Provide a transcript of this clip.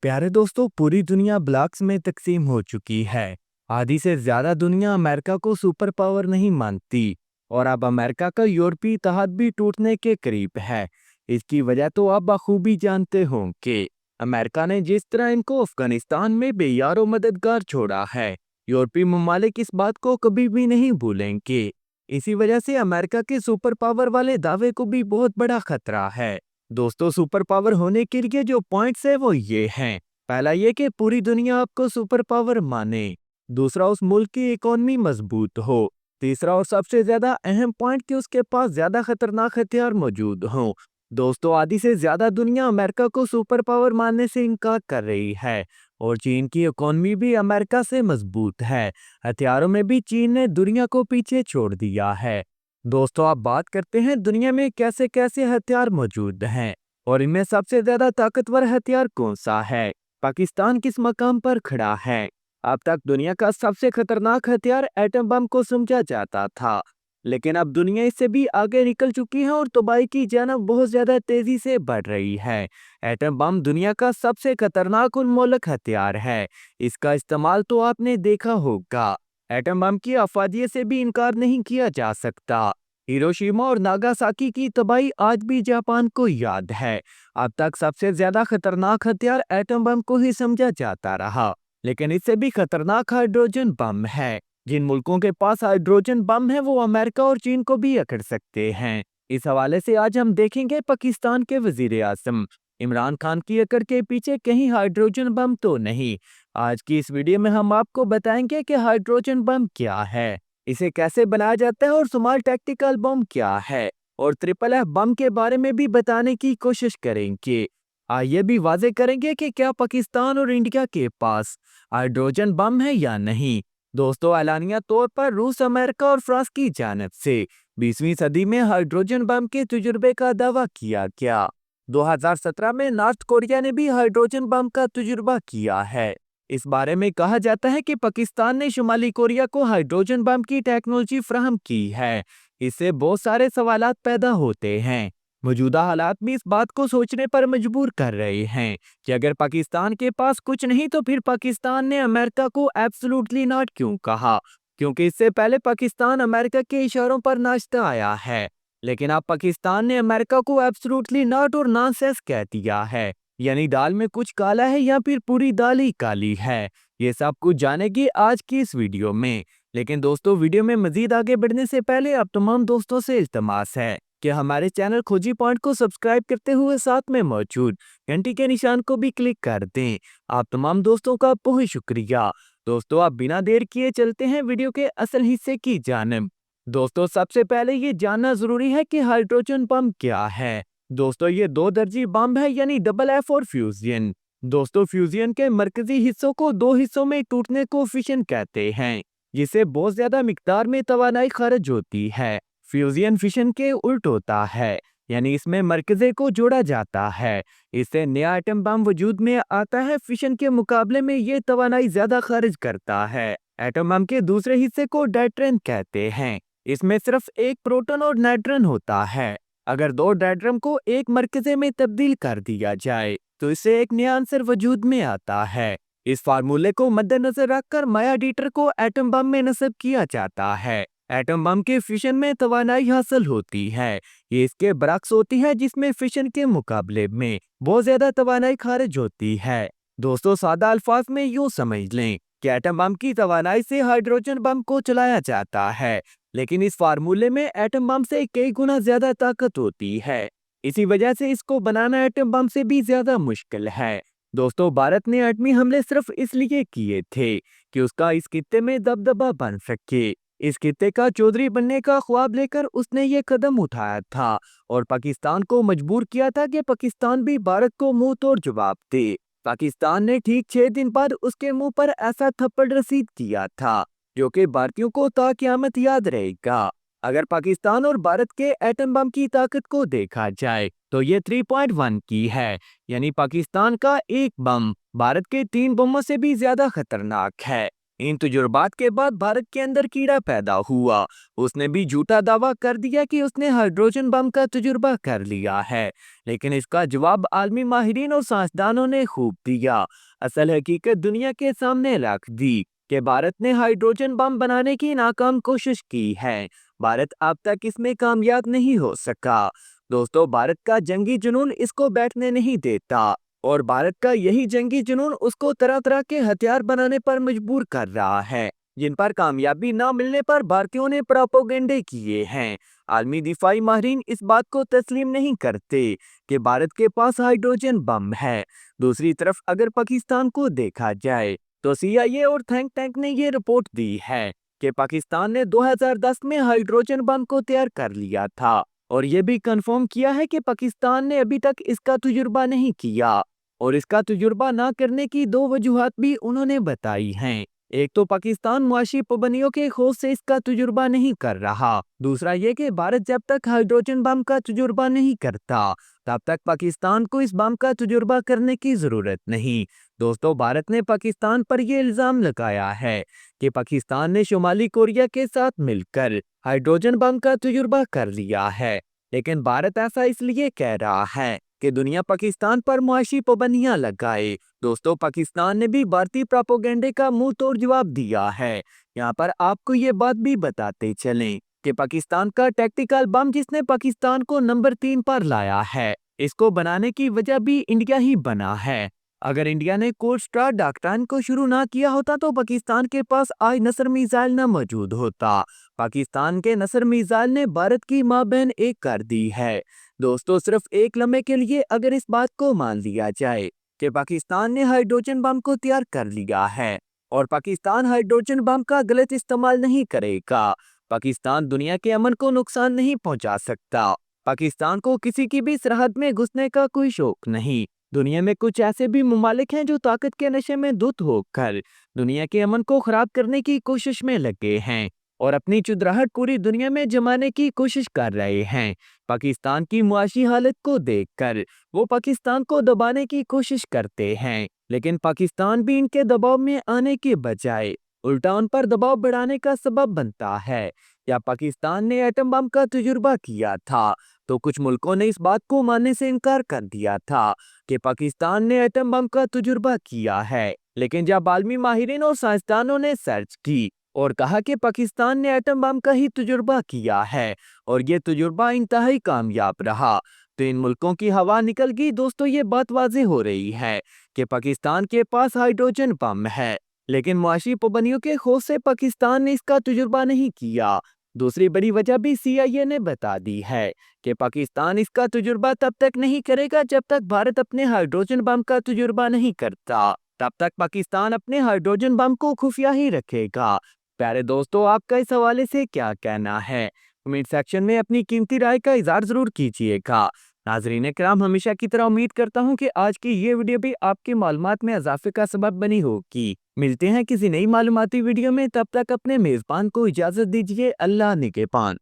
प्यारे दोस्तों, पूरी दुनिया ब्लॉक्स में तकसीम हो चुकी है। आधी से ज्यादा दुनिया अमेरिका को सुपर पावर नहीं मानती और अब अमेरिका का यूरोपीय इत्तेहाद भी टूटने के करीब है। इसकी वजह तो आप बखूबी जानते हो कि अमेरिका ने जिस तरह इनको अफगानिस्तान में बेयारो मददगार छोड़ा है, यूरोपीय ममालिक इस बात को कभी भी नहीं भूलेंगे। इसी वजह से अमेरिका के सुपर पावर वाले दावे को भी बहुत बड़ा खतरा है। दोस्तों, सुपर पावर होने के लिए जो पॉइंट्स है वो ये हैं। पहला ये कि पूरी दुनिया आपको सुपर पावर माने। दूसरा, उस मुल्क की इकोनॉमी मजबूत हो। तीसरा और सबसे ज्यादा अहम पॉइंट कि उसके पास ज्यादा खतरनाक हथियार मौजूद हों। दोस्तों, आधी से ज्यादा दुनिया अमेरिका को सुपर पावर मानने से इनकार कर रही है और चीन की इकोनॉमी भी अमेरिका से मजबूत है। हथियारों में भी चीन ने दुनिया को पीछे छोड़ दिया है। दोस्तों, आप बात करते हैं दुनिया में कैसे कैसे हथियार मौजूद हैं और इनमें सबसे ज्यादा ताकतवर हथियार कौन सा है। पाकिस्तान किस मकाम पर खड़ा है। अब तक दुनिया का सबसे खतरनाक हथियार एटम बम को समझा जाता था, लेकिन अब दुनिया इससे भी आगे निकल चुकी है और तबाही की जानब बहुत ज्यादा तेजी से बढ़ रही है। एटम बम दुनिया का सबसे खतरनाक उन्मूलक हथियार है। इसका इस्तेमाल तो आपने देखा होगा। एटम बम की अफवादियत से भी इनकार नहीं किया जा सकता। हिरोशिमा और नागासाकी की तबाही आज भी जापान को याद है। अब तक सबसे ज्यादा खतरनाक हथियार एटम बम को ही समझा जाता रहा, लेकिन इससे भी खतरनाक हाइड्रोजन बम है। जिन मुल्कों के पास हाइड्रोजन बम है वो अमेरिका और चीन को भी अकड़ सकते हैं। इस हवाले से आज हम देखेंगे पाकिस्तान के वजीर आजम इमरान खान की अकड़ के पीछे कहीं हाइड्रोजन बम तो नहीं। आज की इस वीडियो में हम आपको बताएंगे कि हाइड्रोजन बम क्या है, इसे कैसे बनाया जाता है और स्मॉल टैक्टिकल बम क्या है, और ट्रिपल एफ बम के बारे में भी बताने की कोशिश करेंगे। ये भी वाजे करेंगे कि क्या पाकिस्तान और इंडिया के पास हाइड्रोजन बम है या नहीं। दोस्तों, एलानिया तौर पर रूस, अमेरिका और फ्रांस की जानिब से 20वीं सदी में हाइड्रोजन बम के तजुर्बे का दावा किया गया। 2017 में नॉर्थ कोरिया ने भी हाइड्रोजन बम का तजुर्बा किया है। इस बारे में कहा जाता है कि पाकिस्तान ने शुमाली कोरिया को हाइड्रोजन बम की टेक्नोलॉजी फराहम की है। इससे बहुत सारे सवालात पैदा होते हैं। मौजूदा हालात भी इस बात को सोचने पर मजबूर कर रहे हैं कि अगर पाकिस्तान के पास कुछ नहीं तो फिर पाकिस्तान ने अमेरिका को एब्सोल्युटली नॉट क्यों कहा, क्योंकि इससे पहले पाकिस्तान अमेरिका के इशारों पर नाचता आया है। लेकिन अब पाकिस्तान ने अमेरिका को एब्सोल्युटली नॉट और नॉनसेंस कह दिया है, यानी दाल में कुछ काला है या फिर पूरी दाल ही काली है। ये सब कुछ जानेंगे आज की इस वीडियो में। लेकिन दोस्तों, वीडियो में मजीद आगे बढ़ने से पहले आप तमाम दोस्तों से इल्तमास है कि हमारे चैनल खोजी पॉइंट को सब्सक्राइब करते हुए साथ में मौजूद घंटी के निशान को भी क्लिक कर दें। आप तमाम दोस्तों का बहुत शुक्रिया। दोस्तों, आप बिना देर किए चलते हैं वीडियो के असल हिस्से की जानिब। दोस्तों, सबसे पहले ये जानना जरूरी है कि हाइड्रोजन बम क्या है। दोस्तों, ये दो दर्जी बम है, यानी डबल एफ और फ्यूजन। दोस्तों, फ्यूजन के मरकजी हिस्सों को दो हिस्सों में टूटने को फिशन कहते हैं, जिससे बहुत ज्यादा मिकदार में तवानाई खारिज होती है। फ्यूजन फिशन के उल्ट होता है, यानी इसमें मरकजे को जोड़ा जाता है। इससे नया एटम बम वजूद में आता है। फिशन के मुकाबले में ये तवानाई ज्यादा खारिज करता है। एटम बम के दूसरे हिस्से को डेट्रन कहते हैं। इसमें सिर्फ एक प्रोटॉन और नाइट्रन होता है। अगर दो डेट्रम को एक मरकजे में तब्दील कर दिया जाए तो इससे एक नया आंसर वजूद में आता है। इस फार्मूले को मद्देनजर रखकर माया डीटर को एटम बम में नस्ब किया जाता है। एटम बम के फिशन में तवानाई हासिल होती है, ये इसके बरक्स होती है, जिसमें फिशन के मुकाबले में बहुत ज्यादा तवानाई खारिज होती है। दोस्तों, सादा अल्फाज में यूं समझ लें कि एटम बम की तवानाई से हाइड्रोजन बम को चलाया जाता है, लेकिन इस फार्मूले में एटम बम से कई गुना ज्यादा ताकत होती है। इसी वजह से इसको बनाना एटम बम से भी ज्यादा मुश्किल है। दोस्तों, भारत ने एटमी हमले सिर्फ इसलिए किए थे कि उसका इस खित्ते में दबदबा बन सके। इस खित्ते का चौधरी बनने का ख्वाब लेकर उसने ये कदम उठाया था और पाकिस्तान को मजबूर किया था कि पाकिस्तान भी भारत को मुंह तोड़ जवाब दे। पाकिस्तान ने ठीक 6 दिन बाद उसके मुंह पर ऐसा थप्पड़ रसीद किया था जो कि भारतीयों को ता क़यामत याद रहेगा। अगर पाकिस्तान और भारत के एटम बम की ताकत को देखा जाए तो ये 3.1 की है, यानी पाकिस्तान का एक बम भारत के 3 बमों से भी ज्यादा खतरनाक है। इन तजुर्बात के बाद भारत के अंदर कीड़ा पैदा हुआ। उसने भी झूठा दावा कर दिया कि उसने हाइड्रोजन बम का तजुर्बा कर लिया है, लेकिन इसका जवाब आलमी माहिरीन और साइंसदानों ने खूब दिया। असल हकीकत दुनिया के सामने रख दी कि भारत ने हाइड्रोजन बम बनाने की नाकाम कोशिश की है। भारत अब तक इसमें कामयाब नहीं हो सका। दोस्तों, भारत का जंगी जुनून इसको बैठने नहीं देता और भारत का यही जंगी जुनून उसको तरह तरह के हथियार बनाने पर मजबूर कर रहा है, जिन पर कामयाबी ना मिलने पर भारतीयों ने प्रोपेगेंडे किए हैं। आलमी दिफाई माहिरीन इस बात को तस्लीम नहीं करते कि भारत के पास हाइड्रोजन बम है। दूसरी तरफ अगर पाकिस्तान को देखा जाए तो CIA और थिंक टैंक ने ये रिपोर्ट दी है कि पाकिस्तान ने 2010 में हाइड्रोजन बम को तैयार कर लिया था और ये भी कंफर्म किया है कि पाकिस्तान ने अभी तक इसका तजुर्बा नहीं किया। और इसका तजुर्बा ना करने की दो वजूहात भी उन्होंने बताई हैं। एक तो पाकिस्तान मुआशी पाबंदियों के खौफ से इसका तजुर्बा नहीं कर रहा। दूसरा ये कि भारत जब तक हाइड्रोजन बम का तजुर्बा नहीं करता तब तक पाकिस्तान को इस बम का तजुर्बा करने की जरूरत नहीं। दोस्तों, भारत ने पाकिस्तान पर यह इल्जाम लगाया है कि पाकिस्तान ने शुमाली कोरिया के साथ मिलकर हाइड्रोजन बम का तजुर्बा कर लिया है, लेकिन भारत ऐसा इसलिए कह रहा है कि दुनिया पाकिस्तान पर मुआशी पाबंदियां लगाए। दोस्तों, पाकिस्तान ने भी भारतीय प्रोपेगेंडे का मुंह तोड़ जवाब दिया है। यहाँ पर आपको ये बात भी बताते चलें कि पाकिस्तान का टैक्टिकल बम जिसने पाकिस्तान को नंबर 3 पर लाया है, इसको बनाने की वजह भी इंडिया ही बना है। अगर इंडिया ने कोल्ड स्टार डॉक्ट्राइन को शुरू ना किया होता तो पाकिस्तान के पास आज नसर मिसाइल न मौजूद होता। पाकिस्तान के नसर मिसाइल ने भारत की माँ बहन एक कर दी है। दोस्तों, सिर्फ एक लम्हे के लिए अगर इस बात को मान लिया जाए कि पाकिस्तान ने हाइड्रोजन बम को तैयार कर लिया है और पाकिस्तान हाइड्रोजन बम का गलत इस्तेमाल नहीं करेगा, पाकिस्तान दुनिया के अमन को नुकसान नहीं पहुंचा सकता। पाकिस्तान को किसी की भी सरहद में घुसने का कोई शौक नहीं। दुनिया में कुछ ऐसे भी ममालिक हैं जो ताकत के नशे में धुत होकर दुनिया के अमन को खराब करने की कोशिश में लगे हैं और अपनी चुदराहट पूरी दुनिया में जमाने की कोशिश कर रहे हैं। पाकिस्तान की मुआशी हालत को देखकर वो पाकिस्तान को दबाने की कोशिश करते हैं, लेकिन पाकिस्तान भी इनके दबाव में आने के बजाय उल्टा उन पर दबाव बढ़ाने का सबब बनता है। या पाकिस्तान ने एटम बम का तजुर्बा किया था तो कुछ मुल्कों ने इस बात को मानने से इनकार कर दिया था कि पाकिस्तान ने एटम बम का तजुर्बा किया है, लेकिन जब आलमी माहिरीन और साइंसदानों ने सर्च की और कहा कि पाकिस्तान ने एटम बम का ही तजुर्बा किया है और ये तजुर्बा इंतहाई कामयाब रहा, तो इन मुल्कों की हवा निकल गई। दोस्तों, ये बात वाज़ेह हो रही है कि पाकिस्तान के पास हाइड्रोजन बम है, लेकिन मुआशी पाबंदियों के खौफ से पाकिस्तान ने इसका तजुर्बा नहीं किया। दूसरी बड़ी वजह भी CIA ने बता दी है कि पाकिस्तान इसका तजुर्बा तब तक नहीं करेगा जब तक भारत अपने हाइड्रोजन बम का तजुर्बा नहीं करता। तब तक पाकिस्तान अपने हाइड्रोजन बम को खुफिया ही रखेगा। प्यारे दोस्तों, आपका इस हवाले से क्या कहना है? कमेंट सेक्शन में अपनी कीमती राय का इज़हार जरूर कीजिएगा। नाज़रीन किराम, हमेशा की तरह उम्मीद करता हूँ कि आज की ये वीडियो भी आपकी मालूमात में इजाफे का सबब बनी होगी। मिलते हैं किसी नई मालूमाती वीडियो में, तब तक अपने मेज़बान को इजाज़त दीजिए। अल्लाह निगहबान।